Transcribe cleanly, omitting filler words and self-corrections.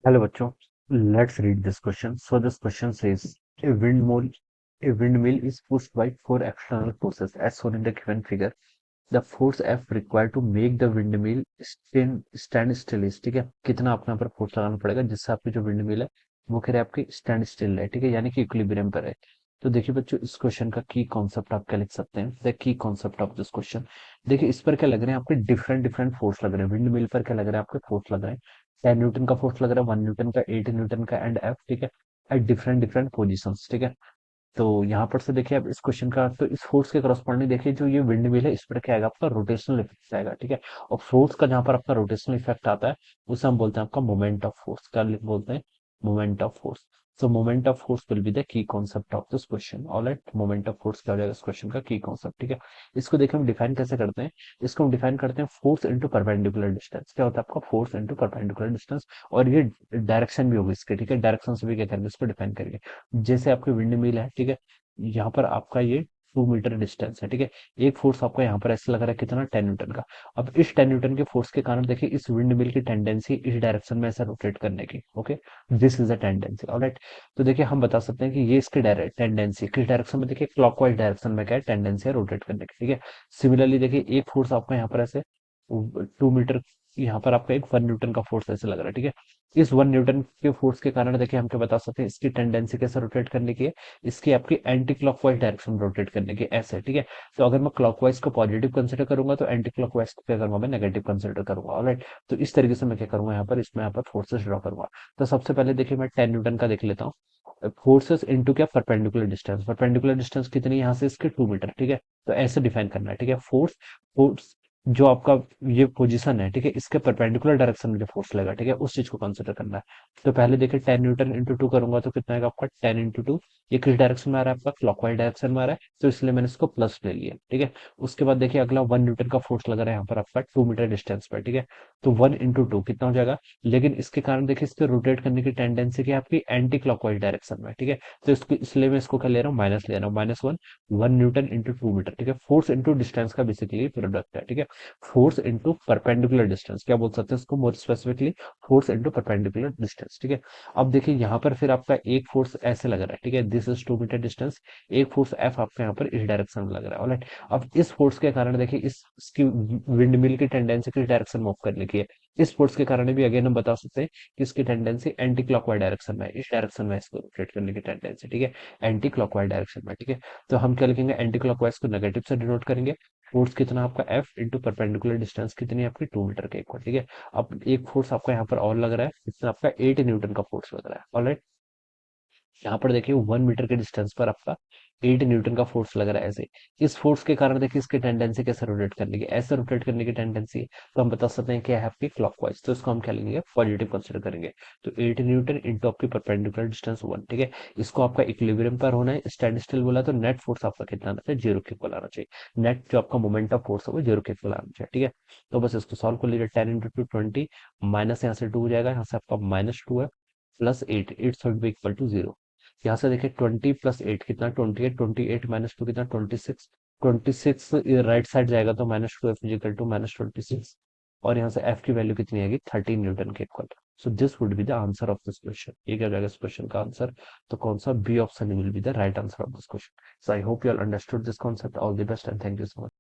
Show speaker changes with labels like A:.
A: Hello, bachcho. Let's read this question. So this question says a windmill is pushed by four external forces as shown in the given figure. The force F required to make the windmill stand still is ठीक है। कितना आपको यहाँ पर force लगाना पड़ेगा जिससे आपकी जो विंडमिल है वो कह रहे आपकी स्टैंड स्टिल है, ठीक है, यानी कि इक्विलिब्रियम पर है। तो देखिए बच्चों, इस क्वेश्चन का की कॉन्सेप्ट आप क्या लिख सकते हैं, the key concept of this question. देखिए इस पर क्या लग रहे हैं आपके डिफरेंट डिफरेंट फोर्स लग रहे हैं। विंड मिल पर क्या लग रहा है आपके फोर्स लग रहे हैं। 10 न्यूटन का फोर्स लग रहा है, 1 न्यूटन का, 8 न्यूटन का एंड एफ, ठीक है, एट डिफरेंट डिफरेंट पोजिशन, ठीक है। तो यहाँ पर से देखिए अब इस क्वेश्चन का तो इस फोर्स के करस्पॉन्डिंग देखिए जो ये विंड मिल है इस पर क्या आएगा आपका रोटेशनल इफेक्ट आएगा, ठीक है। और फोर्स का जहां पर आपका रोटेशनल इफेक्ट आता है उसे हम बोलते हैं आपका मोमेंट ऑफ फोर्स। क्या बोलते हैं? Moment of force. So moment of force will be the key concept of this question. Alright, moment of force क्या हो जाएगा इस क्वेश्चन का की कॉन्सेप्ट, ठीक है। इसको देखिए हम डिफाइन कैसे करते हैं। इसको हम डिफाइन करते हैं फोर्स इंटू परपेंडिकुलर डिस्टेंस। क्या होता है आपका फोर्स इंटू परपेंडिकुलर डिस्टेंस। और ये डायरेक्शन भी होगी इसके, ठीक है, डायरेक्शन से भी क्या करेंगे इसको डिफाइन करेंगे। जैसे आपकी विंड मिल है, ठीक है, यहाँ पर आपका ये 2 मीटर डिस्टेंस है, ठीक है। एक फोर्स आपका यहाँ पर ऐसे लग रहा है कितना, 10 न्यूटन का। अब इस 10 न्यूटन के फोर्स के कारण देखिए इस विंड मिल की टेंडेंसी इस डायरेक्शन में ऐसा रोटेट करने की, okay, this is a tendency, alright. तो देखिए हम बता सकते हैं कि ये इसकी टेंडेंसी किस डायरेक्शन में, देखिए क्लॉकवाइज डायरेक्शन में क्या है, टेंडेंसी है रोटेट करने की, ठीक है। सिमिलरली देखिए एक फोर्स आपका यहाँ पर ऐसे 2 मीटर, यहाँ पर आपका एक 1 न्यूटन का फोर्स ऐसे लग रहा है, ठीक है। इस 1 न्यूटन के फोर्स के कारण देखिए हम क्या बता सकते हैं इसकी टेंडेंसी कैसे रोटेट करने की है, इसकी आपकी एंटी क्लॉकवाइज डायरेक्शन में रोटेट करने की, ऐसे, ठीक है। तो अगर मैं क्लॉकवाइज को पॉजिटिव कंसिडर करूंगा तो एंटी क्लॉकवाइज को क्या करूंगा, मैं नेगेटिव कंसिडर करूंगा, ऑलराइट। तो इस तरीके से मैं क्या करूंगा यहाँ पर, इसमें यहाँ पर फोर्सेस ड्रॉ करूंगा। तो सबसे पहले देखिए मैं 10 न्यूटन का देख लेता हूँ। फोर्सेस इनटू क्या, परपेंडिकुलर डिस्टेंस। परपेंडिकुलर डिस्टेंस कितनी, यहाँ से इसके 2 मीटर, ठीक है। तो ऐसे डिफाइन करना है, ठीक है। फोर्स फोर्स जो आपका ये पोजीशन है, ठीक है, इसके परपेंडिकुलर डायरेक्शन में जो फोर्स लगेगा, ठीक है, उस चीज को कंसिडर करना है। तो पहले देखिए 10 न्यूटन इंटू 2 करूंगा तो कितना आएगा आपका, 10 इंटू 2। ये किस डायरेक्शन में आ रहा है आपका, क्लॉकवाइज डायरेक्शन में आ रहा है, तो इसलिए मैंने इसको प्लस ले लिया, ठीक है। उसके बाद देखिए अगला 1 न्यूटन का फोर्स लग रहा है यहाँ पर आपका 2 मीटर डिस्टेंस पर, ठीक है। तो 1 इंटू 2 कितना हो जाएगा। लेकिन इसके कारण देखिए इसके रोटेट करने की टेंडेंसी की आपकी एंटी क्लॉकवाइज डायरेक्शन में, ठीक है। तो इसको इसलिए मैं इसको क्या ले रहा हूँ, माइनस ले रहा हूँ, -1। 1 न्यूटन इंटू 2 मीटर, ठीक है, फोर्स इंटू डिस्टेंस का बेसिकली प्रोडक्ट है, ठीक है। फोर्स इंटू परपेंडिकुलर डिस्टेंस, क्या बोल सकते हैं इसको more specifically, force into perpendicular distance, ठीक है। अब देखिए यहाँ पर फिर आपका एक फोर्स ऐसे लग रहा है, ठीक है, दिस इज 2 मीटर डिस्टेंस। एक फोर्स एफ आपका यहाँ पर इस डायरेक्शन में लग रहा है, ऑलराइट। अब इस फोर्स के कारण देखिए इसकी विंड मिल की टेंडेंसी किस डायरेक्शन मूव करने की है। इस फोर्स के कारण भी अगेन हम बता सकते हैं कि इसकी टेंडेंसी एंटी क्लॉकवाइज डायरेक्शन में है, इस डायरेक्शन में इसको रोटेट करने की टेंडेंसी, ठीक है, एंटी क्लॉकवाइज डायरेक्शन में, ठीक है। तो हम क्या लिखेंगे, एंटी क्लॉकवाइज को नेगेटिव से डिनोट करेंगे। फोर्स कितना आपका एफ इंटू परपेंडिकुलर डिस्टेंस कितनी है आपकी, 2 मीटर के इक्वल, ठीक है। अब एक फोर्स आपका यहाँ पर और लग रहा है, इसमें आपका 8 न्यूटन का फोर्स लग रहा है, ऑलराइट। यहाँ पर देखिए 1 मीटर के डिस्टेंस पर आपका 8 न्यूटन का फोर्स लग रहा है ऐसे। इस फोर्स के कारण देखिए इसकी टेंडेंसी कैसे रोटेट करने की, ऐसे रोटेट करने की टेंडेंसी, तो हम बता सकते हैं क्या है आपकी क्लॉकवाइज। तो इसको हम क्या लेंगे, पॉजिटिव कंसिडर करेंगे। तो 8 न्यूटन इंटू आपकी परपेंडिकुलर डिस्टेंस 1, ठीक है। इसको आपका इक्विलिब्रियम पर होना है, स्टैंड स्टिल बोला तो नेट फोर्स आपका कितना आना चाहिए, 0 के इक्वल आना चाहिए। नेट जो आपका मोमेंट ऑफ फोर्स है वो 0 के इक्वल आना चाहिए, ठीक है। तो बस इसको सॉल्व कर लीजिए, 10 इंटू 2 20, माइनस यहाँ से 2 हो जाएगा, यहाँ से आपका -2 है, प्लस 8, 8 सॉल्व इक्वल टू 0। यहाँ से देखिए 20 + 8 कितना, 28, 28 -2 कितना, 26। 26 राइट साइड जाएगा तो -2 एफ इजिकल टू -26। और यहाँ से एफ की वैल्यू कितनी आएगी, 13 न्यूटन के equal. So this would be the answer of this question. ये क्या हो जाएगा इस क्वेश्चन का आंसर, तो कौन सा B option will be the right answer of this question. So I hope you all understood this concept. All the best and thank you so much.